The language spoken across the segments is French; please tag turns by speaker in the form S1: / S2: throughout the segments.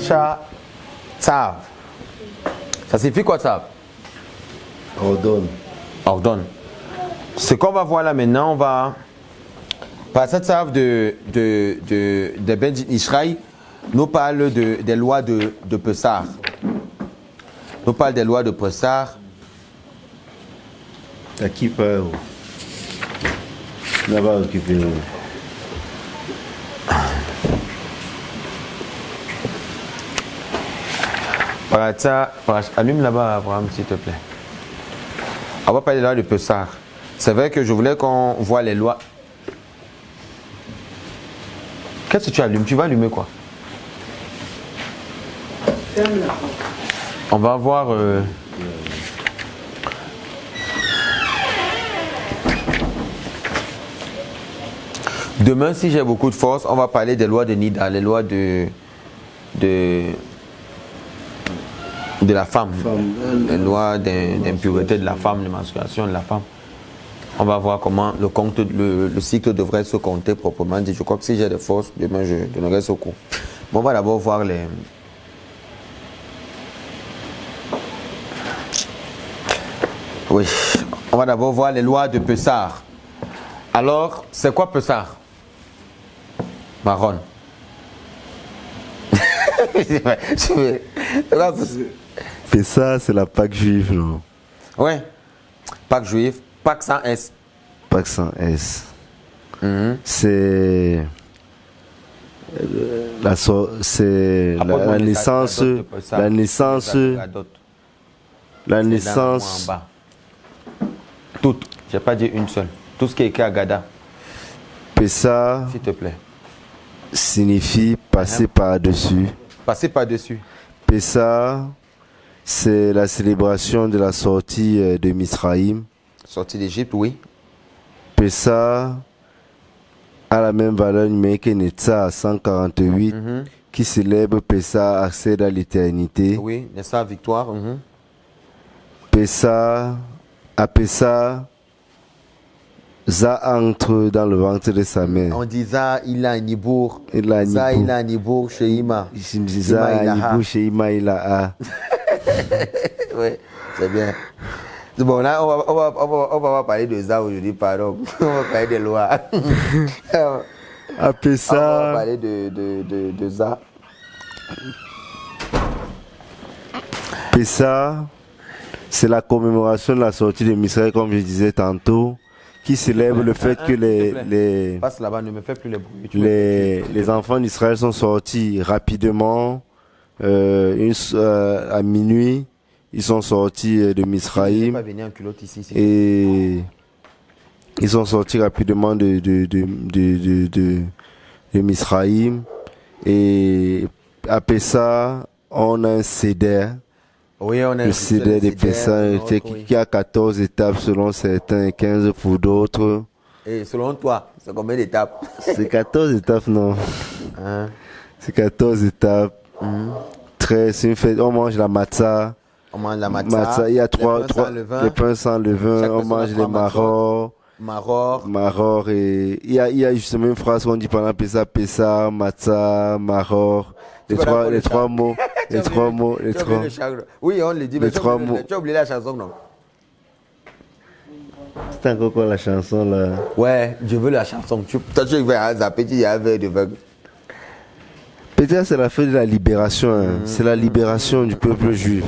S1: Parasha Tzav. Ça signifie quoi Tzav?
S2: Ordonne.
S1: Ordonne. Ce qu'on va voir là maintenant, on va. Parasha Tzav de Ben Ishraï nous parle des lois de Pessah. Nous parle des lois de Pessah.
S2: À qui parle? Là-bas occupé.
S1: Allume là-bas, Abraham, s'il te plaît. On va parler des lois de Pessah. C'est vrai que je voulais qu'on voit les lois. Qu'est-ce que tu allumes? Tu vas allumer quoi? On va voir. Demain, si j'ai beaucoup de force, on va parler des lois de Nida, les lois de la femme, les lois d'impureté de la femme, de menstruation de la femme. On va voir comment le cycle devrait se compter proprement dit. Je crois que si j'ai des forces, demain je donnerai ce cours. Bon, on va d'abord voir les... Oui, on va d'abord voir les lois de Pessah. Alors, c'est quoi Pessah? Marron.
S2: Pessah, c'est la Pâque juive, non?
S1: Ouais. Pâque juive, Pâque sans S.
S2: Pâque sans S. C'est la naissance, la naissance.
S1: Toutes. Je n'ai pas dit une seule. Tout ce qui est écrit à Gada.
S2: Pessah,
S1: s'il te plaît,
S2: signifie passer par-dessus.
S1: Passer par-dessus.
S2: Pessah, c'est la célébration de la sortie de Misraïm.
S1: Sortie d'Égypte, oui.
S2: Pessah a la même valeur numérique que Netza 148, qui célèbre Pessah, accède à l'éternité.
S1: Oui, Netza, victoire.
S2: Pessah, à Pessah, Za entre dans le ventre de sa mère.
S1: On dit Za, il a un nibour.
S2: Za,
S1: il a un nibour chez Ima.
S2: Za, il a un nibour chez Ima, il a A.
S1: Oui, c'est bien. Bon, là, on va parler de Za aujourd'hui, pardon. On va parler des lois.
S2: À Pessah,
S1: on va parler de Za.
S2: Pessah, c'est la commémoration de la sortie de Misraël, comme je disais tantôt, qui célèbre le fait que
S1: Passe là-bas, ne me fais plus les bruits.
S2: Les enfants d'Israël sont sortis rapidement, à minuit, ils sont sortis de Misraïm et ils sont sortis rapidement de Misraïm, et à Pessah, on a un Seder.
S1: Oui, on a
S2: le Seder de Pessah qui a 14 étapes selon certains et 15 pour d'autres.
S1: Et selon toi, c'est combien d'étapes?
S2: C'est 14 étapes, non? C'est 14 étapes. C'est une fête. On mange la matzah.
S1: On mange la matzah.
S2: Il y a les pains sans levain. On mange les marors. Maror. Et il y a justement une phrase qu'on dit pendant Pessah, Pessah, matzah, maror. Les trois mots.
S1: Oui, on le dit, mais tu as oublié la chanson, non?
S2: C'est encore quoi la chanson là?
S1: Ouais, je veux la chanson. Toi, tu vas zapper, il y a un verre de vin.
S2: Peut-être c'est la fête de la libération. C'est la libération du peuple juif.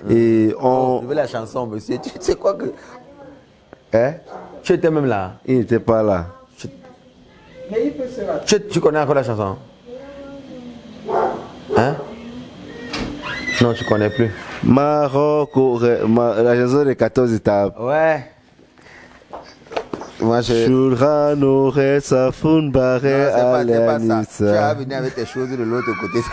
S2: Et on...
S1: Je veux la chanson, monsieur. Tu sais quoi que... Hein? Tu étais même là?
S2: Il n'était pas là.
S3: Mais il peut se rater.
S1: Tu connais encore la chanson? Hein? Non, tu connais plus.
S2: Maroc, la chanson des 14 étapes.
S1: Ouais. Moi, je...
S2: Shulrano Safun Bare
S1: Alaniца. Tu vas venir avec tes choses de l'autre côté.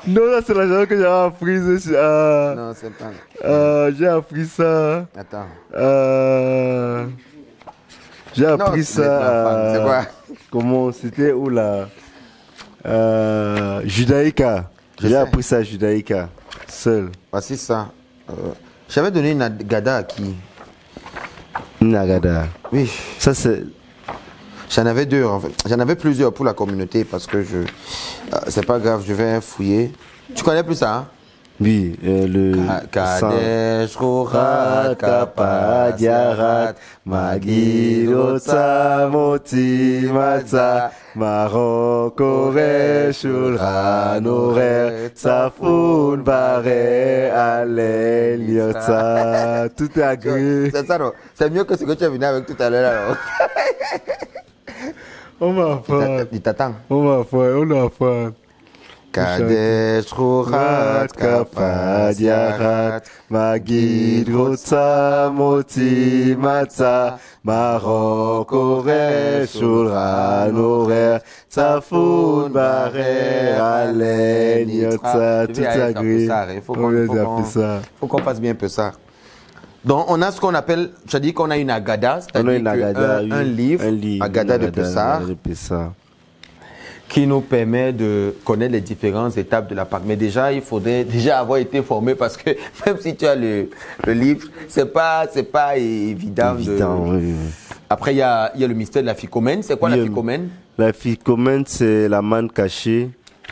S2: Non, ça c'est la chanson que j'ai apprise.
S1: Non, c'est pas.
S2: J'ai appris ça.
S1: Attends.
S2: J'ai appris ça.
S1: C'est quoi?
S2: Comment c'était où là? Judaïka. J'ai appris ça à Judaïka. Seul.
S1: Voici ça. J'avais donné une Agada à qui?
S2: Une Agada.
S1: Oui.
S2: Ça c'est.
S1: J'en avais deux en fait. J'en avais plusieurs pour la communauté parce que c'est pas grave, je vais fouiller. Tu connais plus ça, hein?
S2: Oui, le
S1: Kadesh Ruchat Kappa Diarat Magiro Tzamoti Matza Marok Oresh Ulchan Orer Tzafun Bare Alel Yotza. Tout est agréé. C'est ça, non? C'est mieux que ce que tu es venu avec tout à l'heure, alors.
S2: On m'a fait.
S1: Il t'attend.
S2: On m'a fait, on a fait.
S1: Kadesh Ruchat Kappa Diarat
S2: Magiro Tzamoti Matza Marok Oresh Ulchan Orer Tzafun Bare Alel Yotza. Tout est agréé.
S1: Il faut qu'on fasse bien Pessar. Donc, on a ce qu'on appelle, je dis qu'on a une Agada, c'est-à-dire un livre, Agada de Pessar, qui nous permet de connaître les différentes étapes de la Pâque. Mais déjà, il faudrait déjà avoir été formé parce que même si tu as le livre, c'est pas évident.
S2: Oui.
S1: Après, il y a le mystère de la ficomène. C'est quoi la ficomène? La
S2: ficomène, c'est la manne cachée,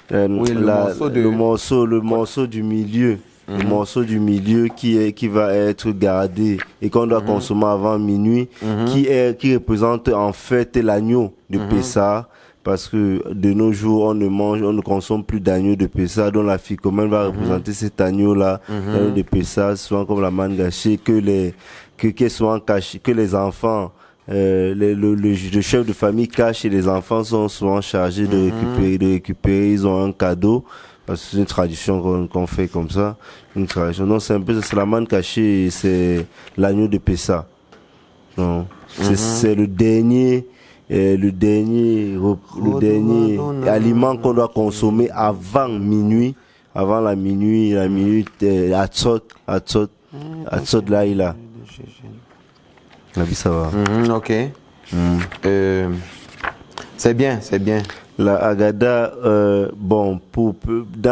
S2: le morceau du milieu. Le morceau du milieu qui va être gardé et qu'on doit consommer avant minuit, qui représente en fait l'agneau de Pessah, parce que de nos jours on ne consomme plus d'agneau de Pessah, donc la ficomène va représenter cet agneau là de Pessah, souvent comme la manne gâchée, que les enfants, le chef de famille cache et les enfants sont souvent chargés de récupérer, ils ont un cadeau. Parce que c'est une tradition qu'on fait comme ça, une tradition. Donc c'est un peu, c'est la manne cachée, c'est l'agneau de Pessah. C'est le dernier aliment qu'on doit consommer avant minuit, avant la minuit Hatzot là il a. La vie ça va.
S1: Ok. C'est bien.
S2: La Agada, dans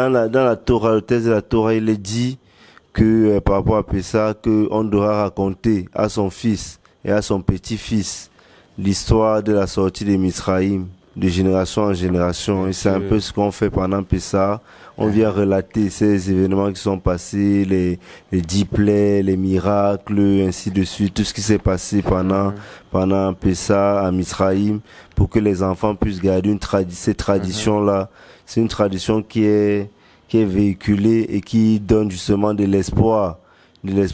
S2: la Torah, le texte de la Torah, il est dit que par rapport à Pessah, qu'on doit raconter à son fils et à son petit-fils l'histoire de la sortie de Misraïm, de génération en génération. Et c'est un peu ce qu'on fait pendant Pessah. On vient relater ces événements qui sont passés, les 10 plaies, les miracles, ainsi de suite, tout ce qui s'est passé pendant Pessah à Misraïm, pour que les enfants puissent garder cette tradition-là. C'est une tradition qui est véhiculée et qui donne justement de l'espoir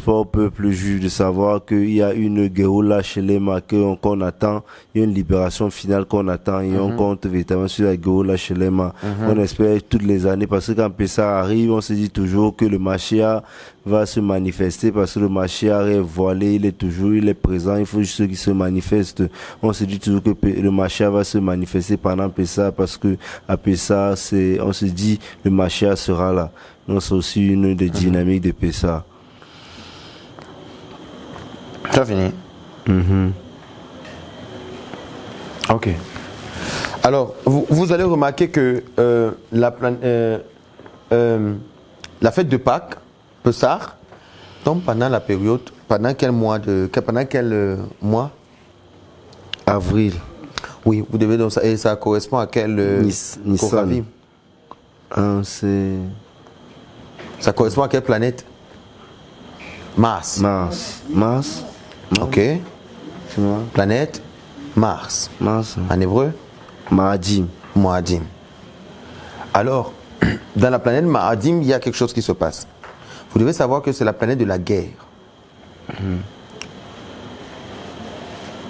S2: au peuple juif de savoir qu'il y a une Géoula Shelema qu'on attend, il y a une libération finale qu'on attend et on compte véritablement sur la Géoula Shelema. On espère toutes les années parce que quand Pessah arrive, on se dit toujours que le Mashiach va se manifester parce que le Mashiach est voilé, il est présent, il faut juste qu'il se manifeste. On se dit toujours que le Mashiach va se manifester pendant Pessah parce que à Pessah, on se dit le Mashiach sera là. Donc c'est aussi une des dynamiques de Pessah.
S1: Tu as fini? Ok. Alors, vous allez remarquer que la fête de Pâques, Pessah, tombe pendant la période, pendant quel mois
S2: Avril.
S1: Oui, vous devez donc et ça correspond à quel
S2: Nissan.
S1: Ça correspond à quelle planète? Mars. Ok. Planète Mars. En hébreu?
S2: Ma'adim.
S1: Alors, dans la planète Ma'adim, il y a quelque chose qui se passe. Vous devez savoir que c'est la planète de la guerre.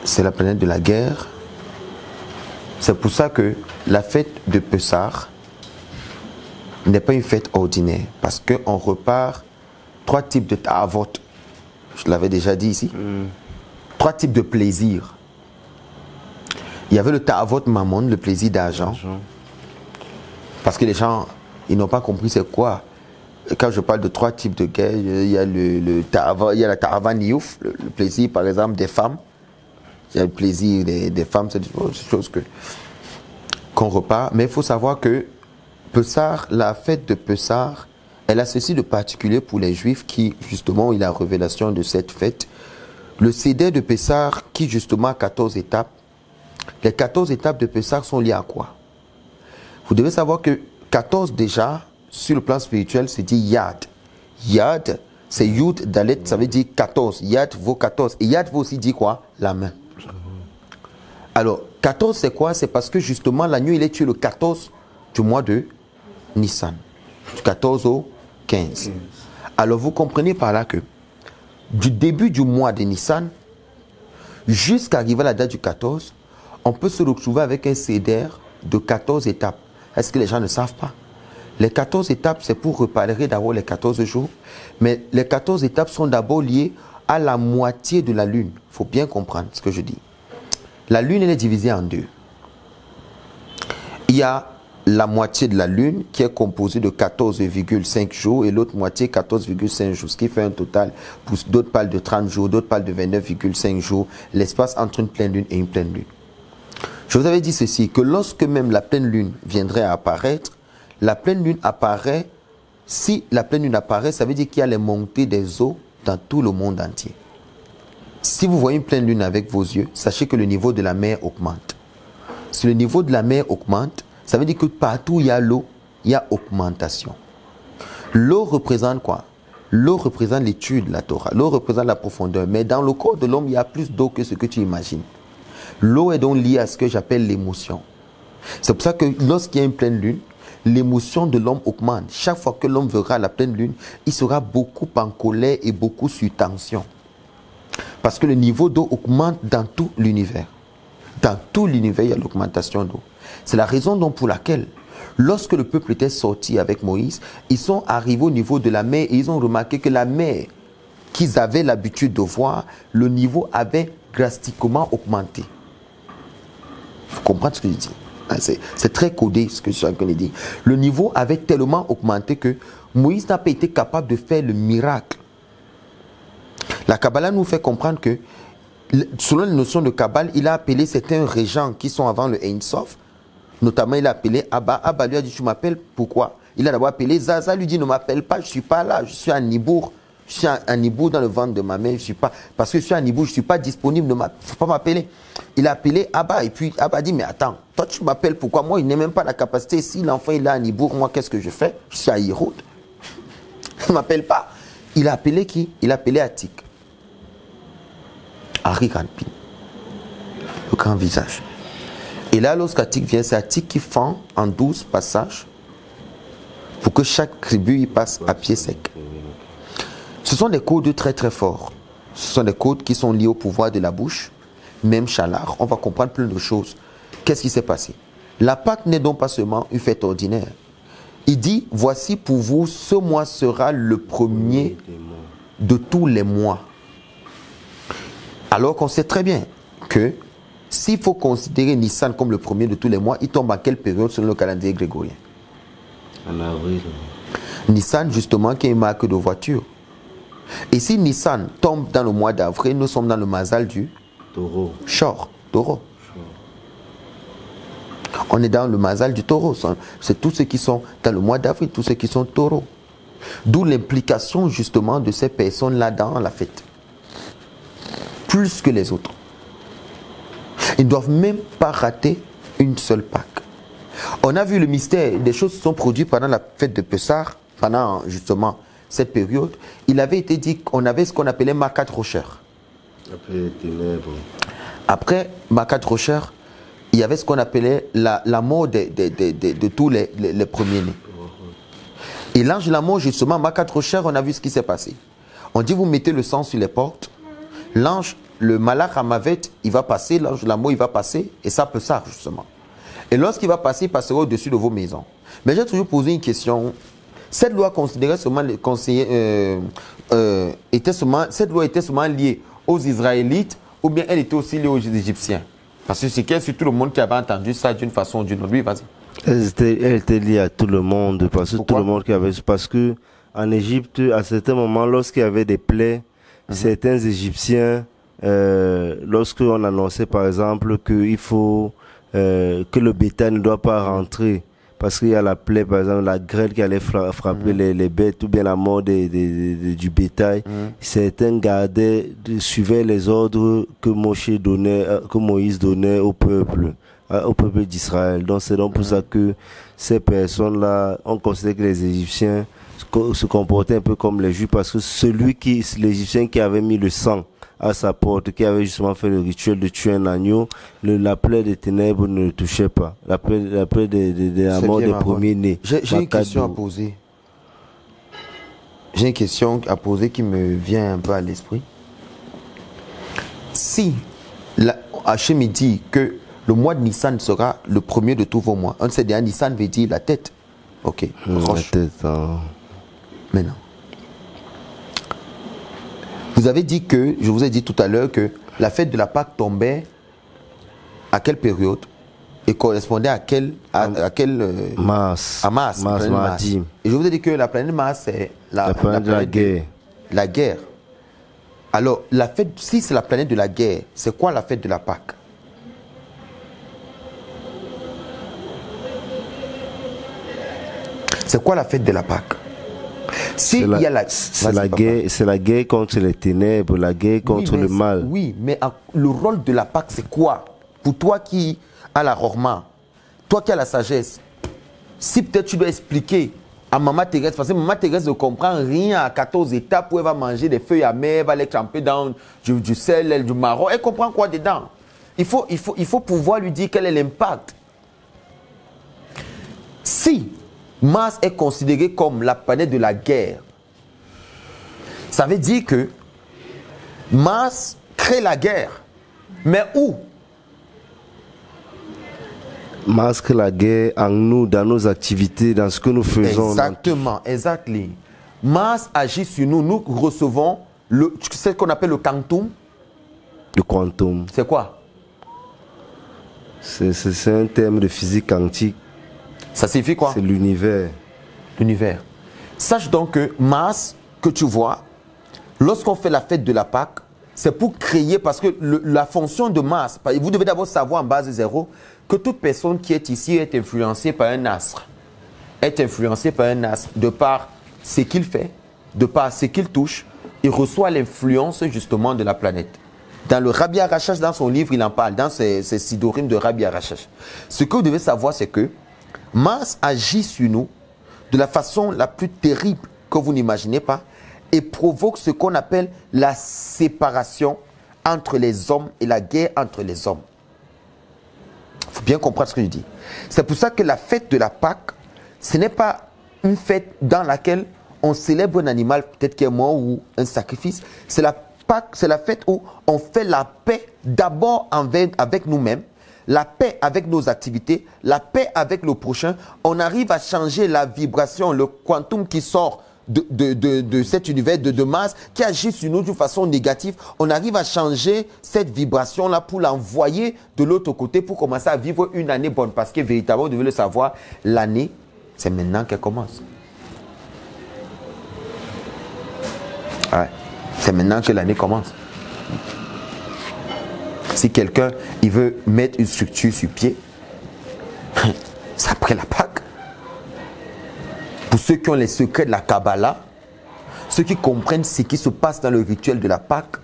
S1: C'est la planète de la guerre. C'est pour ça que la fête de Pessah n'est pas une fête ordinaire. Parce qu'on repart 3 types de ta'avot. Je l'avais déjà dit ici. 3 types de plaisirs. Il y avait le ta'avot mammon, le plaisir d'argent. Parce que les gens, ils n'ont pas compris c'est quoi. Quand je parle de 3 types de guerre, il y a il y a la ta'ava niouf, le plaisir par exemple des femmes. Il y a le plaisir des femmes, c'est des choses qu'on repart. Mais il faut savoir que Pessah, la fête de Pessah, elle a ceci de particulier pour les Juifs qui, justement, ont eu la révélation de cette fête. Le Seder de Pessah, qui justement a 14 étapes, les 14 étapes de Pessah sont liées à quoi? Vous devez savoir que 14 déjà sur le plan spirituel, c'est dit Yad. Yad, c'est Yud, Dalet, ça veut dire 14. Yad vaut 14. Et Yad vaut aussi dire quoi? La main. Alors, 14, c'est quoi? C'est parce que justement, l'agneau, il est tué le 14 du mois de Nissan. Du 14 au 15. Alors, vous comprenez par là que du début du mois de Nissan jusqu'à arriver à la date du 14, on peut se retrouver avec un seder de 14 étapes. Est-ce que les gens ne savent pas? Les 14 étapes, c'est pour reparler d'abord les 14 jours. Mais les 14 étapes sont d'abord liées à la moitié de la lune. Il faut bien comprendre ce que je dis. La lune, elle est divisée en deux. Il y a la moitié de la lune qui est composée de 14,5 jours et l'autre moitié 14,5 jours. Ce qui fait un total, d'autres parlent de 30 jours, d'autres parlent de 29,5 jours. L'espace entre une pleine lune et une pleine lune. Je vous avais dit ceci, que lorsque même la pleine lune viendrait à apparaître, la pleine lune apparaît, si la pleine lune apparaît, ça veut dire qu'il y a les montées des eaux dans tout le monde entier. Si vous voyez une pleine lune avec vos yeux, sachez que le niveau de la mer augmente. Si le niveau de la mer augmente, ça veut dire que partout où il y a l'eau, il y a augmentation. L'eau représente quoi? L'eau représente l'étude de la Torah. L'eau représente la profondeur. Mais dans le corps de l'homme, il y a plus d'eau que ce que tu imagines. L'eau est donc liée à ce que j'appelle l'émotion. C'est pour ça que lorsqu'il y a une pleine lune, l'émotion de l'homme augmente. Chaque fois que l'homme verra la pleine lune, il sera beaucoup en colère et beaucoup sous tension. Parce que le niveau d'eau augmente dans tout l'univers. Dans tout l'univers, il y a l'augmentation d'eau. C'est la raison donc pour laquelle, lorsque le peuple était sorti avec Moïse, ils sont arrivés au niveau de la mer et ils ont remarqué que la mer qu'ils avaient l'habitude de voir, le niveau avait drastiquement augmenté. Vous comprenez ce que je dis? C'est très codé ce que je suis en train de dire. Le niveau avait tellement augmenté que Moïse n'a pas été capable de faire le miracle. La Kabbalah nous fait comprendre que, selon les notions de Kabbale, il a appelé certains régents qui sont avant le Ein Sof. Notamment, il a appelé Abba. Abba lui a dit, tu m'appelles, pourquoi? Il a d'abord appelé Zaza, lui dit, ne m'appelle pas, je ne suis pas là, je suis à Nibour. Je suis à Nibour dans le ventre de ma mère, je suis pas, parce que je suis à Nibour, je ne suis pas disponible, il ne faut pas m'appeler. Il a appelé Abba, et puis Abba dit, mais attends, toi tu m'appelles, pourquoi? Moi, il n'a même pas la capacité, si l'enfant il est à Nibour, moi qu'est-ce que je fais? Je suis à Hiroud. Il ne m'appelle pas. Il a appelé qui? Il a appelé Atik. Ari Ranpin. Le grand visage. Et là, lorsqu'Atik vient, c'est Atik qui fend en 12 passages pour que chaque tribu y passe à pied sec. Ce sont des codes très très forts. Ce sont des codes qui sont liés au pouvoir de la bouche. Même Chalar, on va comprendre plein de choses. Qu'est-ce qui s'est passé? La Pâque n'est donc pas seulement une fête ordinaire. Il dit, voici pour vous, ce mois sera le premier de tous les mois. Alors qu'on sait très bien que s'il faut considérer Nissan comme le premier de tous les mois, il tombe à quelle période selon le calendrier grégorien?
S2: En avril.
S1: Nissan, justement, qui est une marque de voiture. Et si Nissan tombe dans le mois d'avril, nous sommes dans le mazal du
S2: taureau.
S1: Shor, taureau. On est dans le mazal du taureau. C'est tous ceux qui sont dans le mois d'avril, tous ceux qui sont taureaux. D'où l'implication justement de ces personnes-là dans la fête. Plus que les autres. Ils ne doivent même pas rater une seule Pâque. On a vu le mystère, des choses se sont produites pendant la fête de Pessah, pendant justement cette période. Il avait été dit qu'on avait ce qu'on appelait Makat Rocher.
S2: Après les ténèbres.
S1: Après Makat Rocher, il y avait ce qu'on appelait la mort de tous les premiers-nés. Et l'ange de la mort, justement, Makat Rocher, on a vu ce qui s'est passé. On dit, vous mettez le sang sur les portes. L'ange, le Malach Hamavet, il va passer, l'ange de la mort, il va passer, et ça peut ça, justement. Et lorsqu'il va passer, il passera au-dessus de vos maisons. Mais j'ai toujours posé une question. Cette loi considérée seulement les conseillers, cette loi était seulement liée aux Israélites, ou bien elle était aussi liée aux Égyptiens? Parce que c'est tout le monde qui avait entendu ça d'une façon ou d'une autre. Oui, vas-y.
S2: Elle était liée à tout le monde, parce que tout le monde qui avait, parce que en Égypte, à certains moments, lorsqu'il y avait des plaies, certains Égyptiens, lorsqu'on annonçait par exemple qu'il faut que le bétail ne doit pas rentrer parce qu'il y a la plaie, par exemple la grêle qui allait frapper les bêtes ou bien la mort du bétail, certains suivaient les ordres que Moïse donnait au peuple. au peuple d'Israël. Donc c'est donc pour ça que ces personnes-là, on considère que les Égyptiens se comportaient un peu comme les Juifs, parce que l'Égyptien qui avait mis le sang à sa porte, qui avait justement fait le rituel de tuer un agneau, la plaie des ténèbres ne le touchait pas. La plaie de la mort des premiers-nés.
S1: J'ai une question à poser. J'ai une question à poser qui me vient un peu à l'esprit. Si Hachem dit que le mois de Nissan sera le premier de tous vos mois, on sait déjà Nissan veut dire la tête. Ok.
S2: La tête.
S1: Maintenant. Vous avez dit que, je vous ai dit tout à l'heure que la fête de la Pâque tombait à quelle période et correspondait à quelle
S2: Mars.
S1: À Mars.
S2: Mardi.
S1: Et je vous ai dit que la planète Mars, c'est
S2: la planète de la guerre.
S1: La guerre. Alors, la fête, si c'est la planète de la guerre, c'est quoi la fête de la Pâque? C'est quoi la fête de la Pâque?
S2: C'est la guerre contre les ténèbres, la guerre contre le mal.
S1: Oui, mais le rôle de la Pâque, c'est quoi? Pour toi qui as la rorma, toi qui as la sagesse, si peut-être tu dois expliquer à Maman Thérèse, parce que Maman Thérèse ne comprend rien à 14 étapes où elle va manger des feuilles amères, elle va les tremper dans du sel, du marron, elle comprend quoi dedans? Il faut pouvoir lui dire quel est l'impact. Si Mars est considéré comme la planète de la guerre, ça veut dire que Mars crée la guerre. Mais où?
S2: Mars crée la guerre en nous, dans nos activités, dans ce que nous faisons.
S1: Exactement, exactement. Mars agit sur nous. Nous recevons ce qu'on appelle le quantum.
S2: Le quantum.
S1: C'est quoi?
S2: C'est un terme de physique quantique.
S1: Ça signifie quoi?
S2: C'est l'univers.
S1: L'univers. Sache donc que Mars, que tu vois, lorsqu'on fait la fête de la Pâque, c'est pour créer, parce que la fonction de Mars, vous devez d'abord savoir en base 0 que toute personne qui est ici est influencée par un astre. Est influencée par un astre de par ce qu'il fait, de par ce qu'il touche, il reçoit l'influence justement de la planète. Dans le Rabbi Arachash, dans son livre, il en parle, dans ses sidorim de Rabbi Arachash. Ce que vous devez savoir, c'est que Mars agit sur nous de la façon la plus terrible que vous n'imaginez pas et provoque ce qu'on appelle la séparation entre les hommes et la guerre entre les hommes. Il faut bien comprendre ce que je dis. C'est pour ça que la fête de la Pâque, ce n'est pas une fête dans laquelle on célèbre un animal peut-être qui est mort ou un sacrifice. C'est la Pâque, c'est la fête où on fait la paix d'abord avec nous-mêmes, la paix avec nos activités, la paix avec le prochain. On arrive à changer la vibration, le quantum qui sort de cet univers de Mars, qui agit sur nous d'une façon négative. On arrive à changer cette vibration-là pour l'envoyer de l'autre côté pour commencer à vivre une année bonne. Parce que véritablement, vous devez le savoir, l'année, c'est maintenant qu'elle commence. Ouais. C'est maintenant que l'année commence. Si quelqu'un il veut mettre une structure sur pied, c'est après la Pâque. Pour ceux qui ont les secrets de la Kabbalah, ceux qui comprennent ce qui se passe dans le rituel de la Pâque,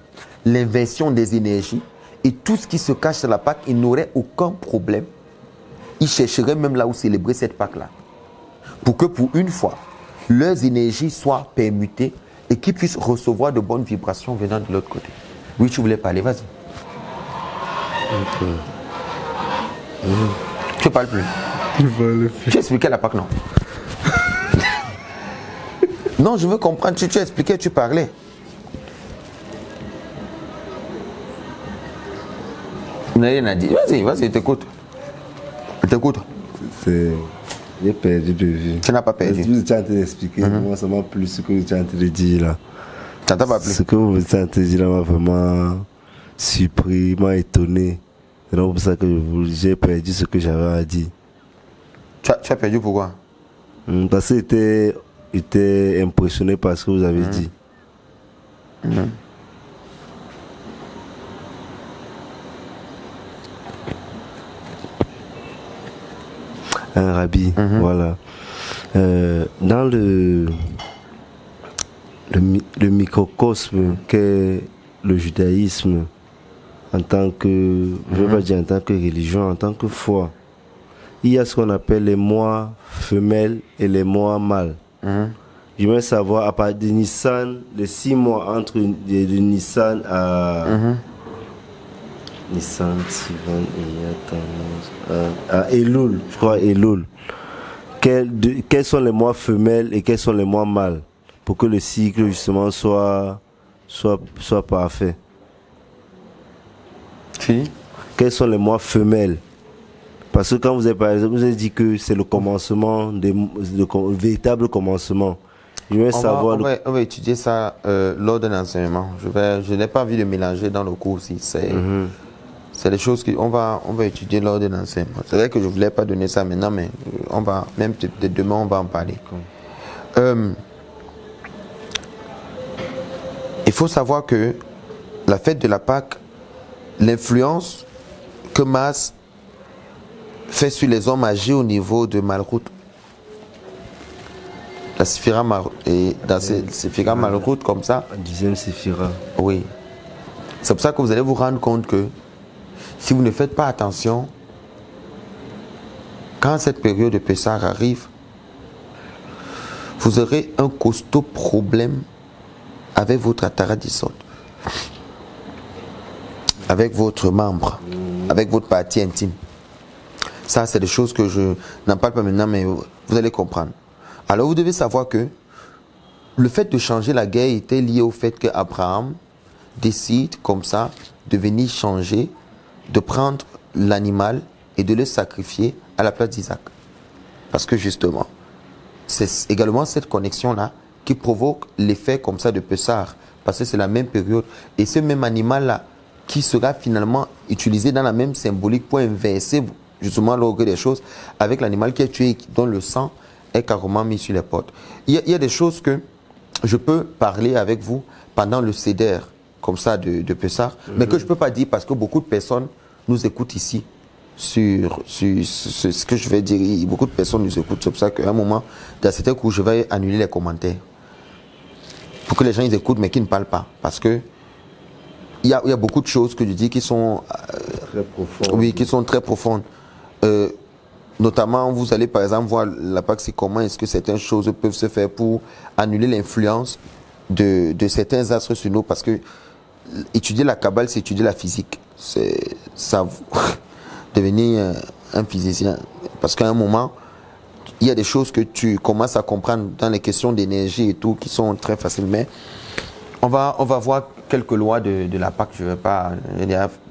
S1: l'inversion des énergies et tout ce qui se cache dans la Pâque, ils n'auraient aucun problème. Ils chercheraient même là où célébrer cette Pâque-là. Pour que pour une fois, leurs énergies soient permutées et qu'ils puissent recevoir de bonnes vibrations venant de l'autre côté. Oui, tu voulais parler, vas-y. Tu ne parles plus. Tu expliquais la Pâque, non? Non, je veux comprendre. Tu expliquais, tu parlais. Il n'a rien à dire. Vas-y, t'écoute. Je t'écoute.
S2: J'ai perdu de vue.
S1: Tu n'as pas perdu.
S2: Vous étiez en train d'expliquer. Moi, ça m'a plu ce que vous étiez en train de dire là.
S1: Ça t'a pas plu?
S2: Ce que vous étiez en train de dire là m'a vraiment surpris, m'a étonné. C'est donc pour ça que j'ai perdu ce que j'avais à dire.
S1: Tu as perdu pourquoi?
S2: Parce que j'étais impressionné par ce que vous avez dit. Un rabbi, voilà. Dans le microcosme qu'est le judaïsme, en tant que, je ne veux pas dire en tant que religion, en tant que foi. Il y a ce qu'on appelle les mois femelles et les mois mâles. Je veux savoir, à partir de Nissan, les 6 mois entre de Nissan à Nissan, Sivan, à Elul, je crois Elul. Quels sont les mois femelles et quels sont les mois mâles pour que le cycle justement soit parfait.
S1: Si.
S2: Quels sont les mois femelles? Parce que quand vous avez, par exemple, vous avez dit que c'est le commencement, le véritable commencement. Je veux savoir.
S1: On va étudier ça lors d'un enseignement. Je n'ai pas envie de mélanger dans le cours aussi. C'est des choses qu'on va étudier lors d'un enseignement. C'est vrai que je ne voulais pas donner ça maintenant, mais même demain, on va en parler. Il faut savoir que la fête de la Pâque, l'influence que Mars fait sur les hommes âgés au niveau de Malrout. La Séphira et dans Séphira Malrout comme ça.
S2: 10e Séphira.
S1: Oui. C'est pour ça que vous allez vous rendre compte que si vous ne faites pas attention, quand cette période de Pessah arrive, vous aurez un costaud problème avec votre ataradisot, avec votre membre, avec votre partie intime. Ça, c'est des choses que je n'en parle pas maintenant, mais vous allez comprendre. Alors, vous devez savoir que le fait de changer la guerre était lié au fait qu'Abraham décide, comme ça, de venir changer, de prendre l'animal et de le sacrifier à la place d'Isaac. Parce que justement, c'est également cette connexion-là qui provoque l'effet comme ça de Pessah, parce que c'est la même période. Et ce même animal-là, qui sera finalement utilisé dans la même symbolique pour inverser justement l'orgue des choses, avec l'animal qui est tué, dont le sang est carrément mis sur les portes. Il y a des choses que je peux parler avec vous pendant le Seder, comme ça, de Pessah, mais que je ne peux pas dire parce que beaucoup de personnes nous écoutent ici sur ce que je vais dire. Beaucoup de personnes nous écoutent. C'est pour ça qu'à un moment, dans certains coups, je vais annuler les commentaires. Pour que les gens ils écoutent, mais qui ne parlent pas. Parce que il y a beaucoup de choses que je dis qui sont
S2: très profondes.
S1: Oui, qui sont très profondes. Notamment, vous allez par exemple voir la Pâque, c'est comment est-ce que certaines choses peuvent se faire pour annuler l'influence de certains astres sur nous. Parce que étudier la Kabbale, c'est étudier la physique. C'est ça, devenir un physicien. Parce qu'à un moment, il y a des choses que tu commences à comprendre dans les questions d'énergie et tout qui sont très faciles. Mais on va voir quelques lois de la Pâque. Je ne vais pas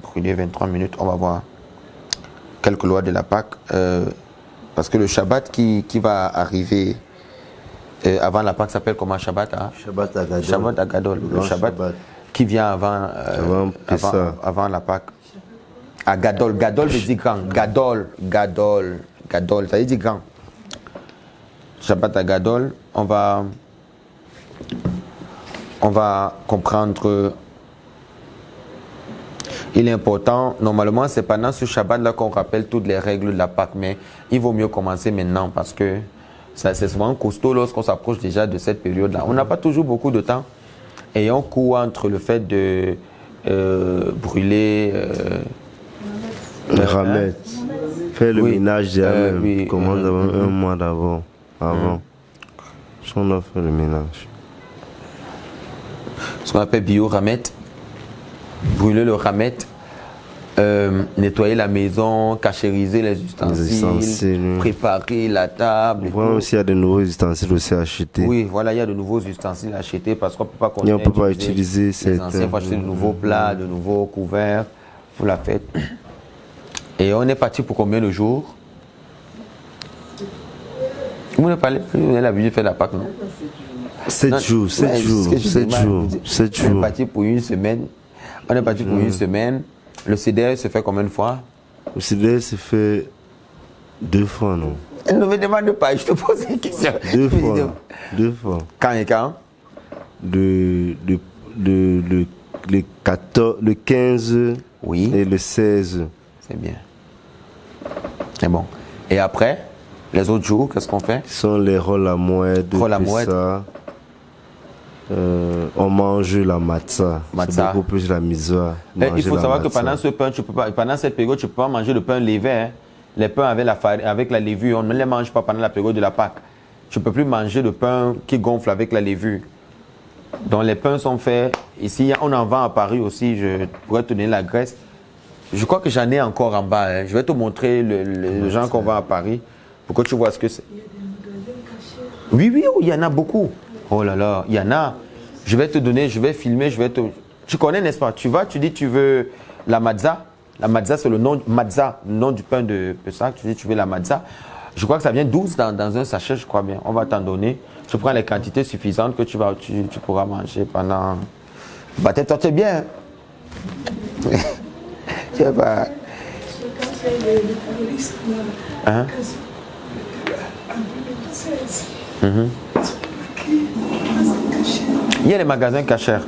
S1: brûler 23 minutes. On va voir quelques lois de la Pâque. Parce que le Shabbat qui va arriver avant la Pâque s'appelle comment? Shabbat
S2: Agadol.
S1: Shabbat Agadol. Le Shabbat qui vient avant la Pâque. Agadol. Gadol veut dire grand. Gadol. Ça veut dire grand. Shabbat Agadol, on va comprendre. Il est important, normalement c'est pendant ce Shabbat-là qu'on rappelle toutes les règles de la Pâque, mais il vaut mieux commencer maintenant parce que c'est souvent costaud lorsqu'on s'approche déjà de cette période-là. On n'a pas toujours beaucoup de temps et on court entre le fait de brûler
S2: le Ramet, faire le ménage déjà comment un mois d'avant. On a fait le ménage.
S1: Ce qu'on appelle bio-ramet, brûler le ramet, nettoyer la maison, cachériser les ustensiles, préparer la table.
S2: Voilà aussi, il y a de nouveaux ustensiles aussi à acheter.
S1: Oui, voilà, il y a de nouveaux ustensiles à acheter parce qu'on ne
S2: peut pas utiliser
S1: les anciens. Il faut acheter de nouveaux plats, de nouveaux couverts pour la fête. Et on est parti pour combien de jours? Vous avez l'habitude de faire la Pâque, non?
S2: 7 jours.
S1: On est parti pour une semaine. Le CDR se fait combien de fois?
S2: Le CDR se fait 2 fois, non?
S1: Elle ne me demande pas, je te pose une question.
S2: 2 fois.
S1: Quand et quand?
S2: Le 15 et le 16.
S1: C'est bien. C'est bon. Et après, les autres jours, qu'est-ce qu'on fait?
S2: Ce sont les rôles à mouette, On mange la matzah. C'est beaucoup plus la miswa.
S1: Il faut savoir que pendant ce pain, tu peux pas, pendant cette période, tu ne peux pas manger le pain levé. Hein. Les pains avec la levure, on ne les mange pas pendant la période de la Pâque. Tu ne peux plus manger le pain qui gonfle avec la levure. Donc les pains sont faits. Ici, on en vend à Paris aussi. Je pourrais te donner l'adresse. Je crois que j'en ai encore en bas. Hein. Je vais te montrer les gens qu'on vend à Paris pour que tu vois ce que c'est. Oui, oui, il y en a beaucoup. Oh là là, il y en a. Je vais te donner, je vais filmer, je vais te... Tu connais, n'est-ce pas? Tu vas, tu dis tu veux la matzah. La matzah, c'est le nom, matzah, le nom du pain de Pessah. Tu dis tu veux la matzah. Je crois que ça vient 12 dans un sachet, je crois bien. On va t'en donner. Tu prends les quantités suffisantes que tu pourras manger pendant... Bah, t'es bien. Tu sais pas. Hein? Il y a les magasins cachers.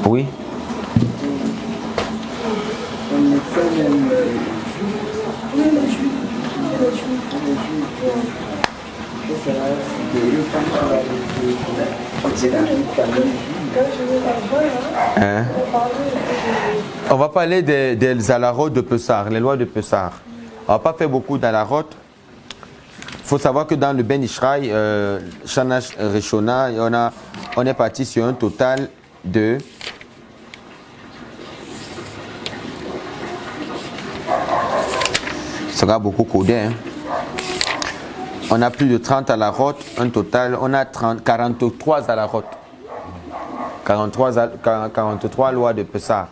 S1: Oui. Hein? On va parler des alarot de Pessar, les lois de Pessar. On ne va pas faire beaucoup d'alarot. Il faut savoir que dans le Ben Ishraï, Shanash Rishona, on est parti sur un total de... Ça sera beaucoup codé. Hein? On a plus de 30 alarot, un total, on a 43 alarot. 43 lois de Pessah.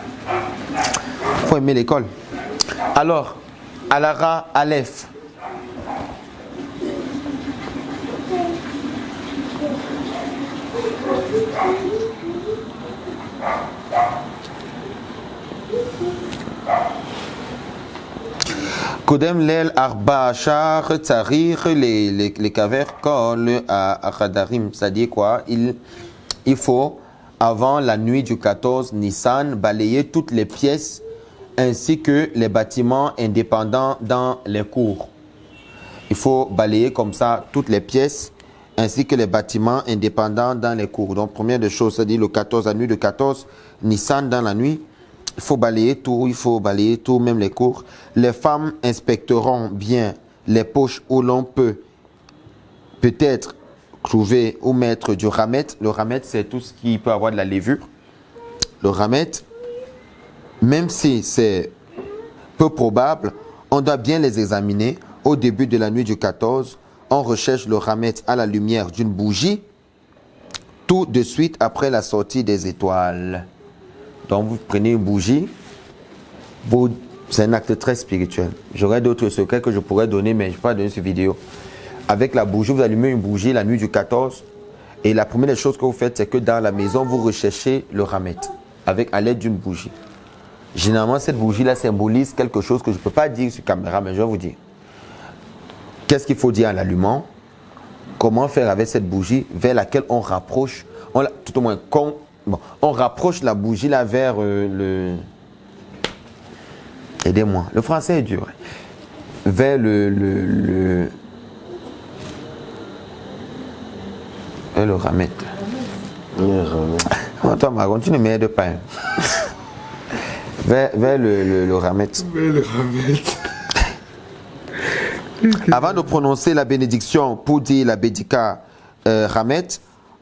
S1: Il faut aimer l'école. Alors, Alara Aleph. Kodem lel arba achar tsarir les cavers kol à Khadarim. C'est-à-dire quoi? Il faut, avant la nuit du 14 Nissan, balayer toutes les pièces ainsi que les bâtiments indépendants dans les cours. Il faut balayer comme ça toutes les pièces ainsi que les bâtiments indépendants dans les cours. Donc, première des choses, c'est-à-dire le 14, la nuit de 14 Nissan dans la nuit. Il faut balayer tout, même les cours. Les femmes inspecteront bien les poches où l'on peut-être trouver ou mettre du ramet. Le ramet, c'est tout ce qui peut avoir de la levure. Le ramet, même si c'est peu probable, on doit bien les examiner. Au début de la nuit du 14, on recherche le ramet à la lumière d'une bougie, tout de suite après la sortie des étoiles. Donc vous prenez une bougie, c'est un acte très spirituel. J'aurais d'autres secrets que je pourrais donner, mais je ne vais pas donner cette vidéo. Avec la bougie, vous allumez une bougie la nuit du 14, et la première des choses que vous faites, c'est que dans la maison, vous recherchez le ramet à l'aide d'une bougie. Généralement, cette bougie-là symbolise quelque chose que je ne peux pas dire sur caméra, mais je vais vous dire. Qu'est-ce qu'il faut dire en l'allumant? Comment faire avec cette bougie vers laquelle on rapproche, tout au moins, on rapproche la bougie là vers le... Aidez-moi, le français est dur. Vers le ramet. Toi, Maron, tu ne m'aides pas. Vers le ramet. Vers le ramet. Avant de prononcer la bénédiction pour dire la bédika ramet,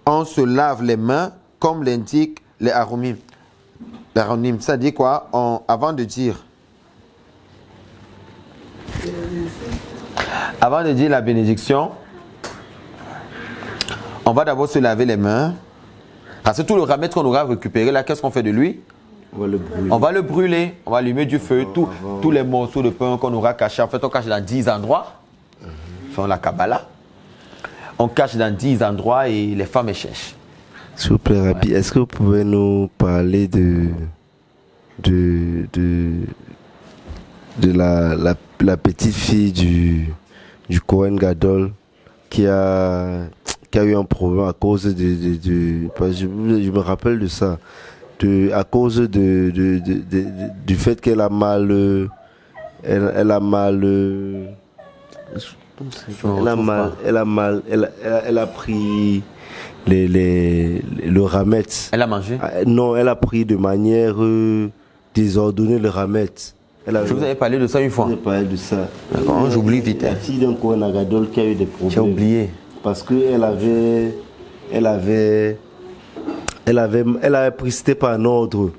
S1: on se lave les mains comme l'indiquent les aromim. Ça dit quoi? Avant de dire la bénédiction, on va d'abord se laver les mains. Parce que tout le ramet qu'on aura récupéré là, qu'est-ce qu'on fait de lui? On va le brûler. On va allumer du feu. Tous les morceaux de pain qu'on aura cachés. En fait, on cache dans 10 endroits. Sur la Kabbalah. On cache dans 10 endroits et les femmes cherchent.
S2: S'il vous plaît, Rabbi, est-ce que vous pouvez nous parler de la petite fille du Kohen Gadol qui a eu un problème à cause je me rappelle de ça, à cause du fait qu'elle a mal, Elle a pris le ramet.
S1: Elle a mangé?
S2: Non, elle a pris de manière désordonnée le ramet.
S1: Je vous avais parlé de ça une fois.
S2: Je vous ai parlé de ça.
S1: D'accord, j'oublie vite.
S2: La fille d'un Kohen qui a eu des problèmes.
S1: J'ai oublié.
S2: Parce qu'elle avait pris, c'était par un ordre.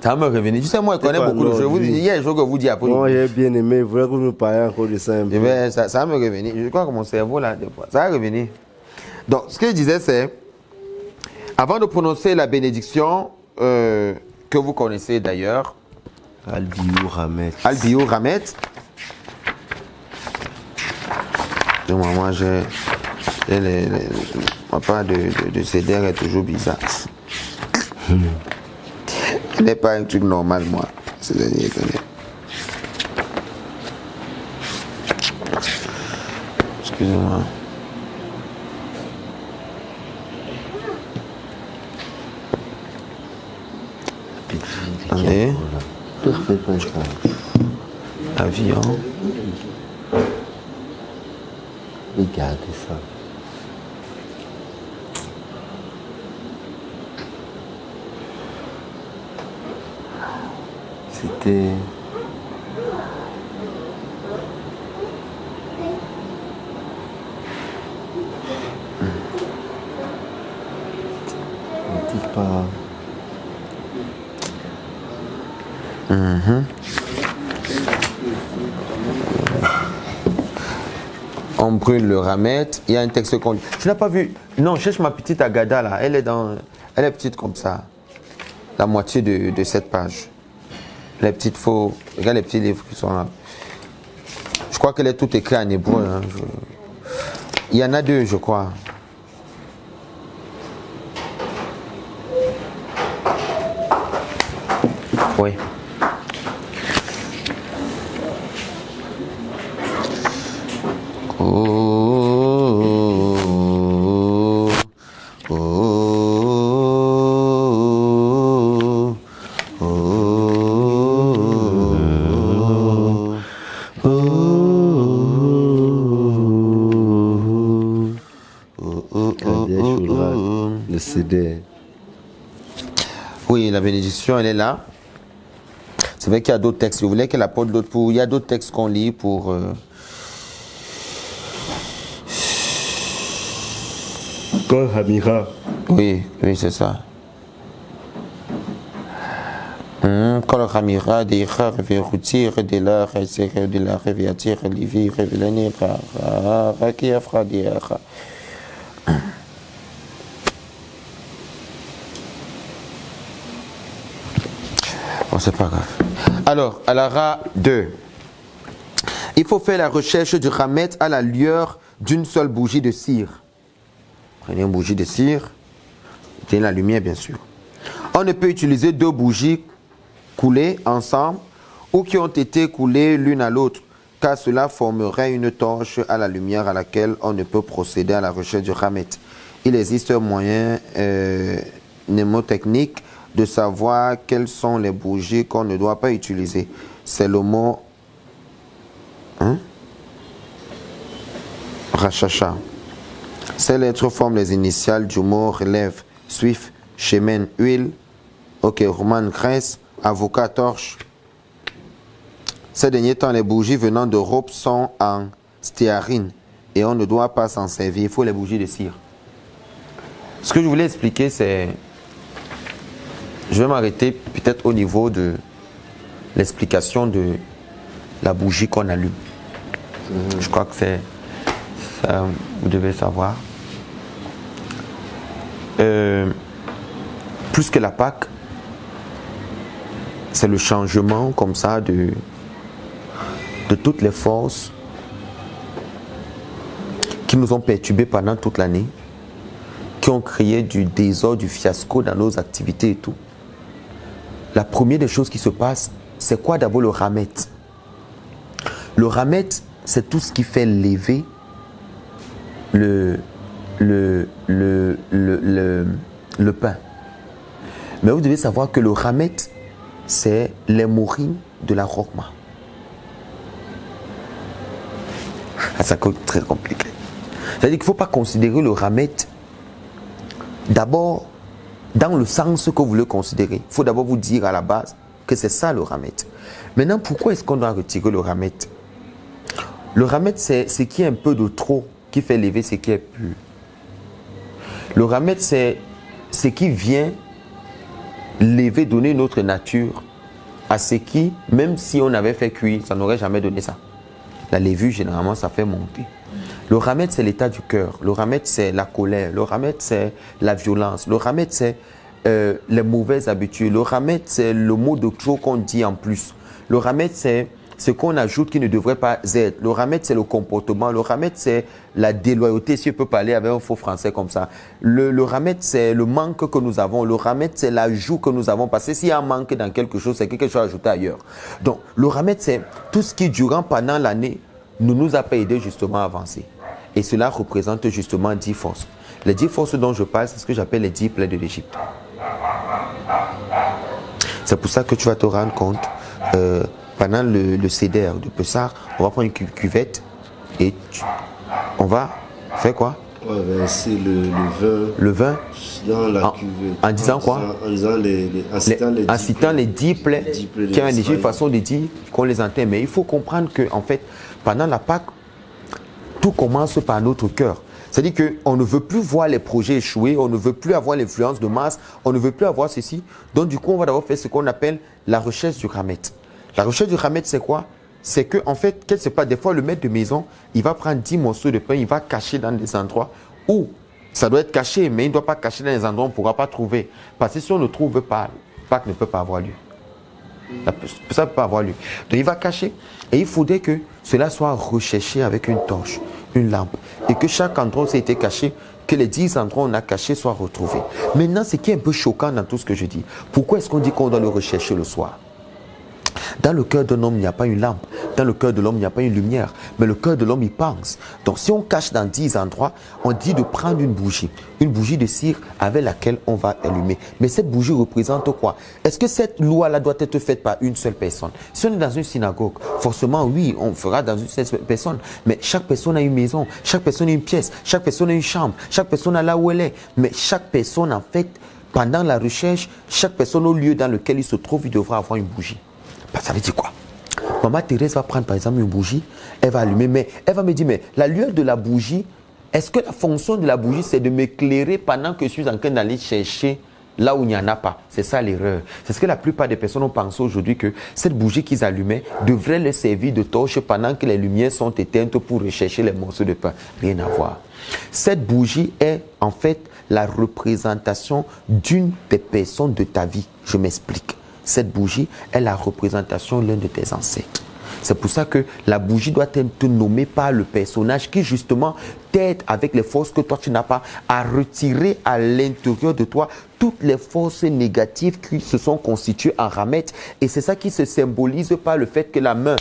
S1: Ça va me revenir. Tu sais, moi, je connais beaucoup de choses. Hier, je veux que vous dites après.
S2: Moi, j'ai bien aimé. Je voulais que vous nous parliez encore de ça un peu.
S1: Ça va me revenir. Je crois que mon cerveau, là, des fois, ça va revenir. Donc, ce que je disais, c'est, avant de prononcer la bénédiction, que vous connaissez d'ailleurs,
S2: Albiou Ramet.
S1: Albiou Ramet. Moi, j'ai ma part de CDR est toujours bizarre. Ce n'est pas un truc normal, moi. C'est-à-dire que... Excusez-moi. Attendez. Avion.
S2: Regardez ça. C'était... Ne dis pas...
S1: On brûle le ramet. Il y a un texte qu'on... Tu n'as pas vu? Non, cherche ma petite Agada là. Elle est petite comme ça. La moitié de cette page. Les petites faux... Regarde les petits livres qui sont là. Je crois qu'elle est tout écrite en hébreu. Hein. Il y en a deux, je crois. Oui.
S2: Le CD.
S1: Oui, la bénédiction, elle est là. C'est vrai qu'il y a d'autres textes. Vous voulez qu'elle apporte d'autres pour... Il y a d'autres textes qu'on lit pour...
S2: Kol Hamira.
S1: Oui, c'est ça. Kol Hamira, Deira, Reveroutir, Dela, Rezer, Dela, Reviatir, Livi, Revelani, Rakia, Fradiera. Bon, c'est pas grave. Alors, à la Ra 2, il faut faire la recherche du ramet à la lueur d'une seule bougie de cire. Prenez une bougie de cire, éteignez la lumière bien sûr. On ne peut utiliser deux bougies coulées ensemble ou qui ont été coulées l'une à l'autre, car cela formerait une torche à la lumière à laquelle on ne peut procéder à la recherche du ramet. Il existe un moyen mnémotechnique de savoir quelles sont les bougies qu'on ne doit pas utiliser. C'est le mot Rachacha. Ces lettres forment les initiales du mot relève, suif, chemin, huile, roman, graisse, avocat, torche. Ces derniers temps, les bougies venant d'Europe sont en stéarine et on ne doit pas s'en servir. Il faut les bougies de cire. Ce que je voulais expliquer, c'est... Je vais m'arrêter peut-être au niveau de l'explication de la bougie qu'on allume. Je crois que c'est ça, vous devez savoir. Plus que la Pâque, c'est le changement comme ça de toutes les forces qui nous ont perturbés pendant toute l'année, qui ont créé du désordre, du fiasco dans nos activités et tout. La première des choses qui se passe, c'est quoi d'abord le ramet? Le ramet, c'est tout ce qui fait lever le pain. Mais vous devez savoir que le ramet, c'est les mourines de la rokma. Ça coûte très compliqué. C'est-à-dire qu'il ne faut pas considérer le ramet d'abord dans le sens que vous le considérez. Il faut d'abord vous dire à la base que c'est ça le ramet. Maintenant, pourquoi est-ce qu'on doit retirer le ramet? Le ramet, c'est ce qui est un peu de trop qui fait lever ce qui est pur. Le ramet, c'est ce qui vient lever, donner une autre nature à ce qui, même si on avait fait cuire, ça n'aurait jamais donné ça. La levure, généralement, ça fait monter. Le ramet, c'est l'état du cœur. Le ramet, c'est la colère. Le ramet, c'est la violence. Le ramet, c'est les mauvaises habitudes. Le ramet, c'est le mot de trop qu'on dit en plus. Le ramet, c'est ce qu'on ajoute qui ne devrait pas être. Le ramet, c'est le comportement. Le ramet, c'est la déloyauté, si je peux parler avec un faux français comme ça. Le ramet, c'est le manque que nous avons. Le ramet, c'est l'ajout que nous avons. Parce que s'il y a un manque dans quelque chose, c'est quelque chose ajouté ailleurs. Donc, le ramet, c'est tout ce qui, pendant l'année, ne nous a pas aidé justement à avancer. Et cela représente justement 10 forces. Les 10 forces dont je parle, c'est ce que j'appelle les 10 plaies de l'Égypte. C'est pour ça que tu vas te rendre compte, pendant le Seder de Pessah, on va prendre une cuvette et on va faire quoi?
S2: On va verser le vin dans la cuvette.
S1: En disant quoi? En citant les 10 plaies qui ont une façon de dire qu'on les entend. Mais il faut comprendre que, en fait, pendant la Pâque, tout commence par notre cœur. C'est-à-dire qu'on ne veut plus voir les projets échouer, on ne veut plus avoir l'influence de masse, on ne veut plus avoir ceci. Donc du coup, on va d'abord faire ce qu'on appelle la recherche du ramet. La recherche du ramet, c'est quoi? C'est que, en fait, qu'est-ce qui se passe? Des fois, le maître de maison, il va prendre 10 morceaux de pain, il va cacher dans des endroits où ça doit être caché, mais il ne doit pas cacher dans des endroits où on ne pourra pas trouver. Parce que si on ne trouve pas, Pâques ne peut pas avoir lieu. Ça ne peut pas avoir lieu. Donc il va cacher et il faudrait que cela soit recherché avec une torche, une lampe. Et que chaque endroit où ça a été caché, que les 10 endroits où on a caché soient retrouvés. Maintenant, ce qui est un peu choquant dans tout ce que je dis, pourquoi est-ce qu'on dit qu'on doit le rechercher le soir? Dans le cœur d'un homme, il n'y a pas une lampe. Dans le cœur de l'homme, il n'y a pas une lumière. Mais le cœur de l'homme, il pense. Donc, si on cache dans 10 endroits, on dit de prendre une bougie de cire avec laquelle on va allumer. Mais cette bougie représente quoi? Est-ce que cette loi-là doit être faite par une seule personne? Si on est dans une synagogue, forcément, oui, on fera dans une seule personne. Mais chaque personne a une maison, chaque personne a une pièce, chaque personne a une chambre, chaque personne a là où elle est. Mais chaque personne, en fait, pendant la recherche, chaque personne au lieu dans lequel il se trouve, il devra avoir une bougie. Ça veut dire quoi? Maman Thérèse va prendre par exemple une bougie, elle va allumer, mais elle va me dire, mais la lueur de la bougie, est-ce que la fonction de la bougie, c'est de m'éclairer pendant que je suis en train d'aller chercher là où il n'y en a pas? C'est ça l'erreur. C'est ce que la plupart des personnes ont pensé aujourd'hui, que cette bougie qu'ils allumaient devrait leur servir de torche pendant que les lumières sont éteintes pour rechercher les morceaux de pain. Rien à voir. Cette bougie est en fait la représentation d'une des personnes de ta vie. Je m'explique. Cette bougie est la représentation de l'un de tes ancêtres. C'est pour ça que la bougie doit être nommée par le personnage qui justement t'aide avec les forces que toi tu n'as pas à retirer à l'intérieur de toi toutes les forces négatives qui se sont constituées en ramet. Et c'est ça qui se symbolise par le fait que la main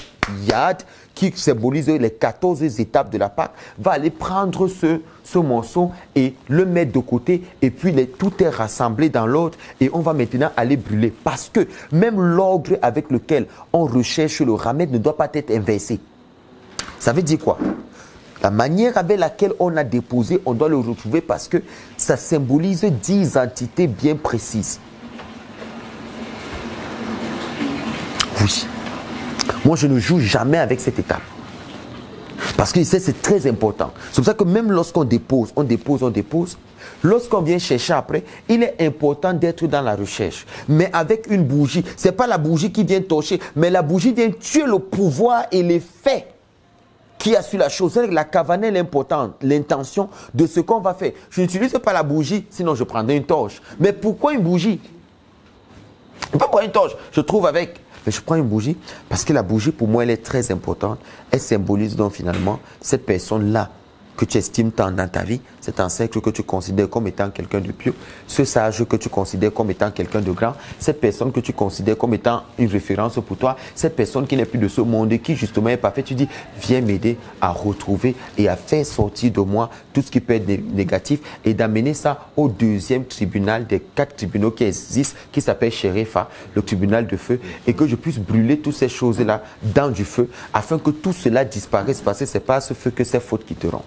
S1: Yad, qui symbolise les 14 étapes de la Pâque, va aller prendre ce morceau et le mettre de côté, et puis tout est rassemblé dans l'ordre et on va maintenant aller brûler. Parce que même l'ordre avec lequel on recherche le ramet ne doit pas être inversé. Ça veut dire quoi? La manière avec laquelle on a déposé, on doit le retrouver parce que ça symbolise 10 entités bien précises. Oui. Moi, je ne joue jamais avec cette étape. Parce que c'est très important. C'est pour ça que même lorsqu'on dépose, lorsqu'on vient chercher après, il est important d'être dans la recherche. Mais avec une bougie, ce n'est pas la bougie qui vient torcher, mais la bougie vient tuer le pouvoir et l'effet qui a sur la chose. C'est-à-dire que la kavana est importante, l'intention de ce qu'on va faire. Je n'utilise pas la bougie, sinon je prendrai une torche. Mais pourquoi une bougie? Je ne peux pas prendre une torche, je trouve avec. Mais je prends une bougie parce que la bougie, pour moi, elle est très importante. Elle symbolise donc finalement cette personne-là que tu estimes tant dans ta vie. cet ancêtre que tu considères comme étant quelqu'un de pieux, ce sage que tu considères comme étant quelqu'un de grand, cette personne que tu considères comme étant une référence pour toi, cette personne qui n'est plus de ce monde et qui justement est parfaite, tu dis, viens m'aider à retrouver et à faire sortir de moi tout ce qui peut être négatif et d'amener ça au deuxième tribunal des 4 tribunaux qui existent, qui s'appelle Sherifa, le tribunal de feu, et que je puisse brûler toutes ces choses-là dans du feu, afin que tout cela disparaisse, parce que ce n'est pas ce feu que ces fautes qui te rendent.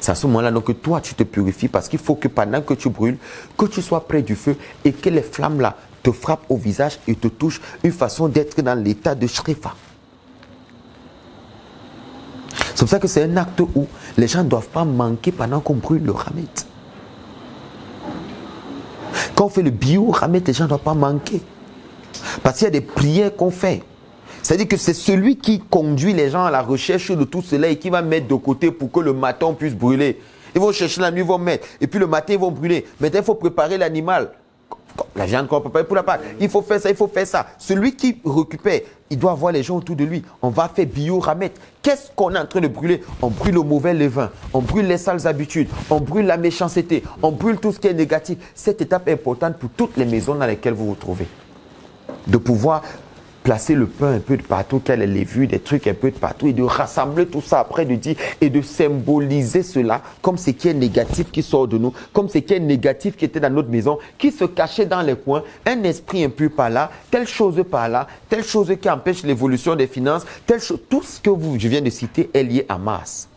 S1: C'est à ce moment-là donc que toi tu te purifies, parce qu'il faut que pendant que tu brûles, que tu sois près du feu et que les flammes-là te frappent au visage et te touchent, une façon d'être dans l'état de Shrifa. C'est pour ça que c'est un acte où les gens ne doivent pas manquer pendant qu'on brûle le Hamet. Quand on fait le bio Hamet, les gens ne doivent pas manquer. Parce qu'il y a des prières qu'on fait. C'est-à-dire que c'est celui qui conduit les gens à la recherche de tout cela et qui va mettre de côté pour que le matin on puisse brûler. Ils vont chercher la nuit, ils vont mettre. Et puis le matin, ils vont brûler. Maintenant, il faut préparer l'animal. La viande qu'on prépare pour la Pâque. Il faut faire ça, il faut faire ça. Celui qui récupère, il doit avoir les gens autour de lui. On va faire bio-ramet. Qu'est-ce qu'on est en train de brûler? On brûle le mauvais levain. On brûle les sales habitudes. On brûle la méchanceté. On brûle tout ce qui est négatif. Cette étape est importante pour toutes les maisons dans lesquelles vous vous trouvez. De pouvoir placer le pain un peu de partout, qu'elle ait les vues, des trucs un peu de partout, et de rassembler tout ça après, de dire, et de symboliser cela comme ce qui est négatif qui sort de nous, comme ce qui est négatif qui était dans notre maison, qui se cachait dans les coins, un esprit impur par là, telle chose par là, telle chose qui empêche l'évolution des finances, telle chose, tout ce que je viens de citer est lié à Mars.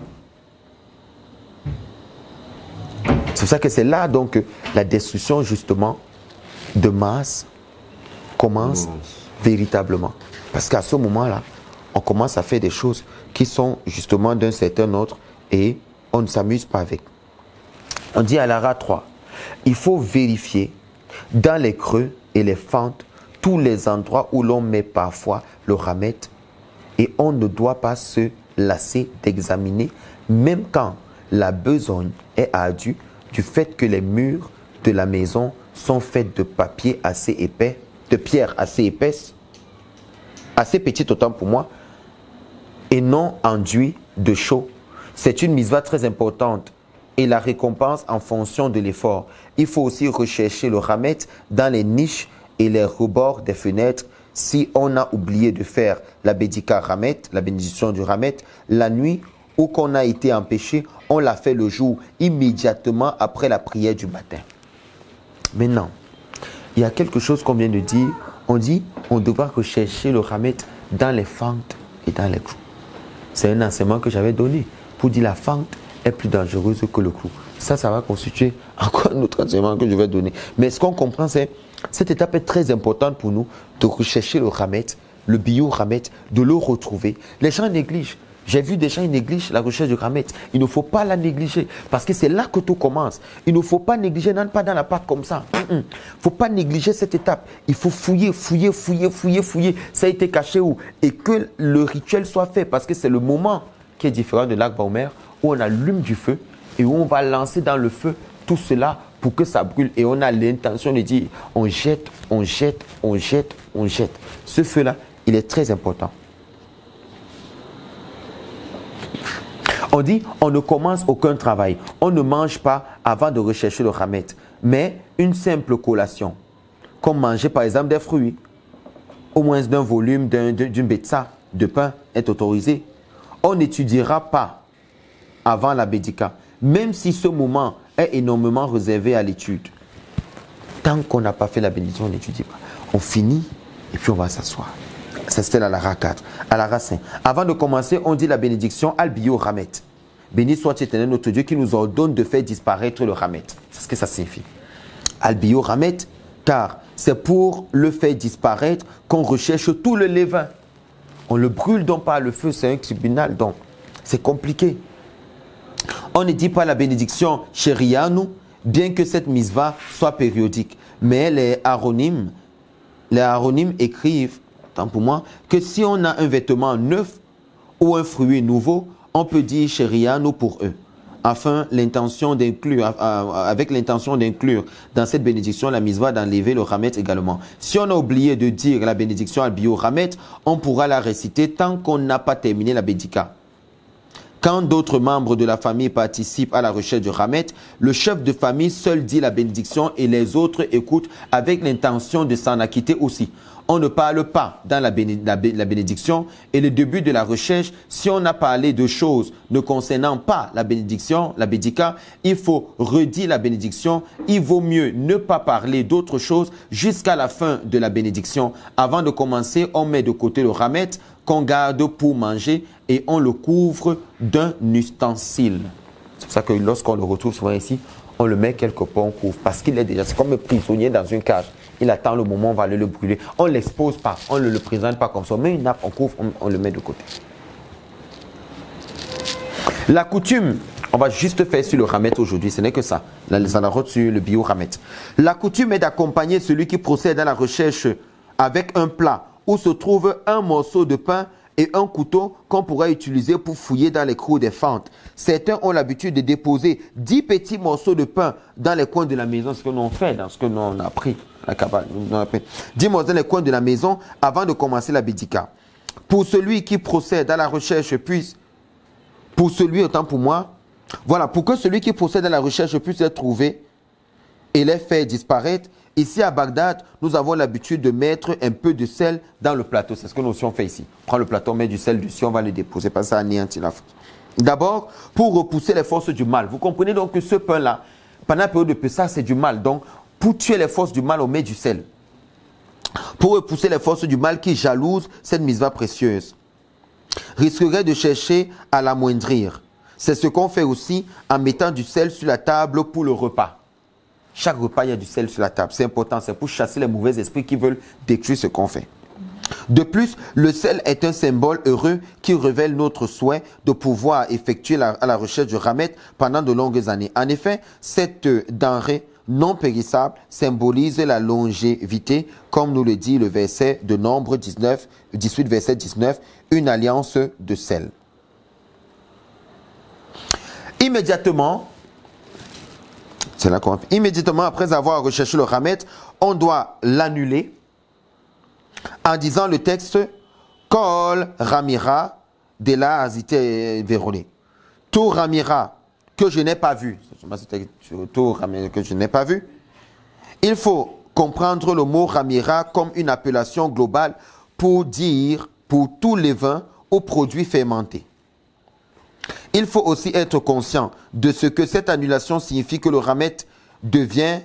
S1: C'est pour ça que c'est là donc que la destruction justement de Mars commence véritablement. Parce qu'à ce moment-là, on commence à faire des choses qui sont justement d'un certain ordre et on ne s'amuse pas avec. On dit à l'Ara 3, il faut vérifier dans les creux et les fentes tous les endroits où l'on met parfois le Hamet et on ne doit pas se lasser d'examiner même quand la besogne est ardue du fait que les murs de la maison sont faits de papier assez épais, de pierre assez épaisse, assez petite autant pour moi, et non enduit de chaux. C'est une mitzvah très importante et la récompense en fonction de l'effort. Il faut aussi rechercher le Hamet dans les niches et les rebords des fenêtres. Si on a oublié de faire la bédika Hamet, la bénédiction du Hamet, la nuit ou qu'on a été empêché, on l'a fait le jour immédiatement après la prière du matin. Maintenant, il y a quelque chose qu'on vient de dire. On dit on devra rechercher le Hamet dans les fentes et dans les clous. C'est un enseignement que j'avais donné pour dire la fente est plus dangereuse que le clou. Ça va constituer encore un autre enseignement que je vais donner. Mais ce qu'on comprend, c'est cette étape est très importante pour nous de rechercher le Hamet, le bio-Hamet, de le retrouver. Les gens négligent. J'ai vu des gens qui négligent la recherche du Hamet. Il ne faut pas la négliger parce que c'est là que tout commence. Il ne faut pas négliger, non pas dans la Pâque comme ça. Il ne faut pas négliger cette étape. Il faut fouiller. Ça a été caché où? Et que le rituel soit fait parce que c'est le moment qui est différent de l'Akba Omer où on allume du feu et où on va lancer dans le feu tout cela pour que ça brûle. Et on a l'intention de dire on jette. Ce feu-là, il est très important. On dit, on ne commence aucun travail. On ne mange pas avant de rechercher le Hamet. Mais une simple collation, comme manger par exemple des fruits, au moins d'un volume, d'une betsa, de pain, est autorisé. On n'étudiera pas avant la bédika, même si ce moment est énormément réservé à l'étude. Tant qu'on n'a pas fait la bénédiction, on n'étudie pas. On finit et puis on va s'asseoir. Ça, c'était à l'Ara 4. À l'Ara 5. Avant de commencer, on dit la bénédiction Al-Bio Hamet. Béni soit éternel notre Dieu qui nous ordonne de faire disparaître le Hamet. C'est ce que ça signifie. Al-Bio Hamet, car c'est pour le faire disparaître qu'on recherche tout le levain. On le brûle donc par le feu, c'est un tribunal, donc c'est compliqué. On ne dit pas la bénédiction Sherianu, bien que cette misva soit périodique. Mais les Aronim écrivent, tant pour moi, que si on a un vêtement neuf ou un fruit nouveau, on peut dire Sherianu pour eux, avec l'intention d'inclure dans cette bénédiction la misva d'enlever le Hamet également. Si on a oublié de dire la bénédiction al bio Hamet, on pourra la réciter tant qu'on n'a pas terminé la bédika. Quand d'autres membres de la famille participent à la recherche du Ramet, le chef de famille seul dit la bénédiction et les autres écoutent avec l'intention de s'en acquitter aussi. On ne parle pas dans la bénédiction et le début de la recherche, si on a parlé de choses ne concernant pas la bénédiction, la bédika, il faut redire la bénédiction. Il vaut mieux ne pas parler d'autre chose jusqu'à la fin de la bénédiction. Avant de commencer, on met de côté le Ramet qu'on garde pour manger et on le couvre d'un ustensile. C'est pour ça que lorsqu'on le retrouve souvent ici, on le met quelque part, on couvre parce qu'il est déjà, c'est comme un prisonnier dans une cage. Il attend le moment, on va aller le brûler. On ne l'expose pas, on ne le présente pas comme ça. On met une nappe, on couvre, on le met de côté. La coutume, on va juste faire sur le Ramet aujourd'hui, ce n'est que ça. Les anarotes sur le bio-Ramet. La coutume est d'accompagner celui qui procède à la recherche avec un plat où se trouve un morceau de pain et un couteau qu'on pourra utiliser pour fouiller dans les creux des fentes. Certains ont l'habitude de déposer 10 petits morceaux de pain dans les coins de la maison, ce que l'on fait, dans ce que l'on a appris, la Kabbale. 10 morceaux dans les coins de la maison avant de commencer la bédika. Pour celui qui procède à la recherche puisse, pour celui, autant pour moi, voilà, pour que celui qui procède à la recherche puisse être trouvé et les faire disparaître, ici à Bagdad, nous avons l'habitude de mettre un peu de sel dans le plateau. C'est ce que nous aussi on fait ici. On prend le plateau, on met du sel dessus, on va le déposer. Pas ça anéantit la faute. D'abord, pour repousser les forces du mal. Vous comprenez donc que ce pain-là, pendant la période de Pessah, c'est du mal. Donc, pour tuer les forces du mal, on met du sel. Pour repousser les forces du mal qui jalousent cette mitzvah précieuse, risquerait de chercher à l'amoindrir. C'est ce qu'on fait aussi en mettant du sel sur la table pour le repas. Chaque repas, il y a du sel sur la table. C'est important, c'est pour chasser les mauvais esprits qui veulent détruire ce qu'on fait. De plus, le sel est un symbole heureux qui révèle notre souhait de pouvoir effectuer la recherche du Ramet pendant de longues années. En effet, cette denrée non périssable symbolise la longévité, comme nous le dit le verset de Nombre 18, verset 19, une alliance de sel. Immédiatement après avoir recherché le Ramet, on doit l'annuler en disant le texte Kol Ramira de la Azité Vérolé. Tout Ramira que je n'ai pas vu. Tout Ramira que je n'ai pas vu. Il faut comprendre le mot Ramira comme une appellation globale pour dire pour tous les vins ou produits fermentés. Il faut aussi être conscient de ce que cette annulation signifie que le Ramet devient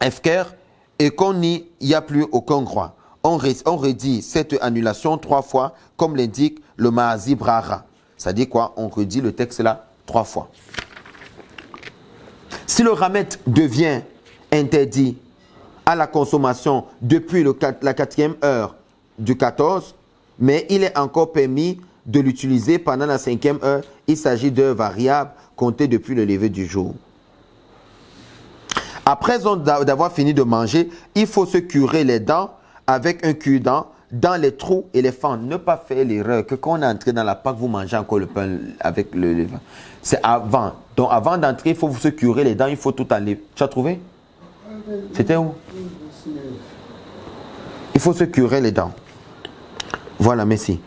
S1: efker et qu'on n'y a plus aucun droit. On redit cette annulation 3 fois comme l'indique le Maazi Brara. Ça dit quoi? On redit le texte là 3 fois. Si le Ramet devient interdit à la consommation depuis la 4e heure du 14, mais il est encore permis de l'utiliser pendant la 5e heure, il s'agit d'heures variables comptées depuis le lever du jour. Après d'avoir fini de manger, il faut se curer les dents avec un cure-dent dans les trous et les fentes. Ne pas faire l'erreur que quand on est entré dans la Pâque, vous mangez encore le pain avec le vin. C'est avant. Donc avant d'entrer, il faut se curer les dents, il faut tout enlever. Tu as trouvé? C'était où? Il faut se curer les dents. Voilà, merci.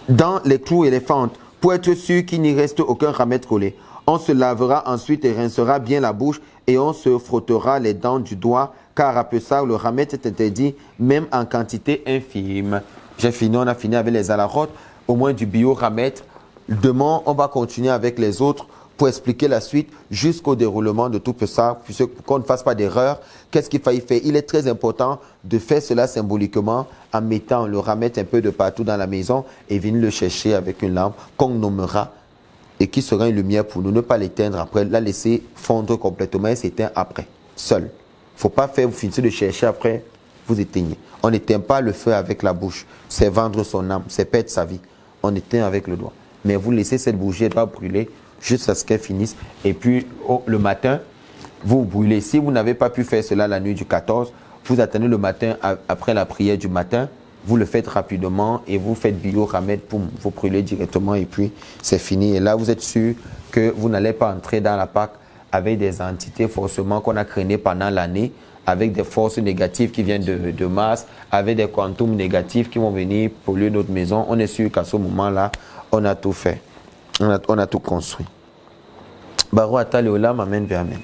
S1: Dans les clous et les fentes, pour être sûr qu'il n'y reste aucun Ramet collé. On se lavera ensuite et rincera bien la bouche et on se frottera les dents du doigt, car à Pessah, le Ramet est interdit même en quantité infime. J'ai fini, on a fini avec les alarotes, au moins du bio-Ramet. Demain, on va continuer avec les autres pour expliquer la suite jusqu'au déroulement de tout Pessah, qu'on ne fasse pas d'erreur. Qu'est-ce qu'il faille faire? Il est très important de faire cela symboliquement en mettant le Ramet un peu de partout dans la maison et venir le chercher avec une lampe qu'on nommera et qui sera une lumière pour nous. Ne pas l'éteindre après, la laisser fondre complètement et s'éteindre après, seul. Il ne faut pas faire, vous finissez de chercher après, vous éteignez. On n'éteint pas le feu avec la bouche. C'est vendre son âme, c'est perdre sa vie. On éteint avec le doigt. Mais vous laissez cette bougie, elle va brûler jusqu'à ce qu'elle finisse. Et puis, le matin, vous brûlez. Si vous n'avez pas pu faire cela la nuit du 14, vous attendez le matin, après la prière du matin, vous le faites rapidement et vous faites bio-Ramet, vous brûlez directement et puis c'est fini. Et là, vous êtes sûr que vous n'allez pas entrer dans la Pâque avec des entités forcément qu'on a créées pendant l'année, avec des forces négatives qui viennent de Mars, avec des quantums négatifs qui vont venir polluer notre maison. On est sûr qu'à ce moment-là, on a tout fait. On a tout construit. Baro Atale Olam, amen, amen.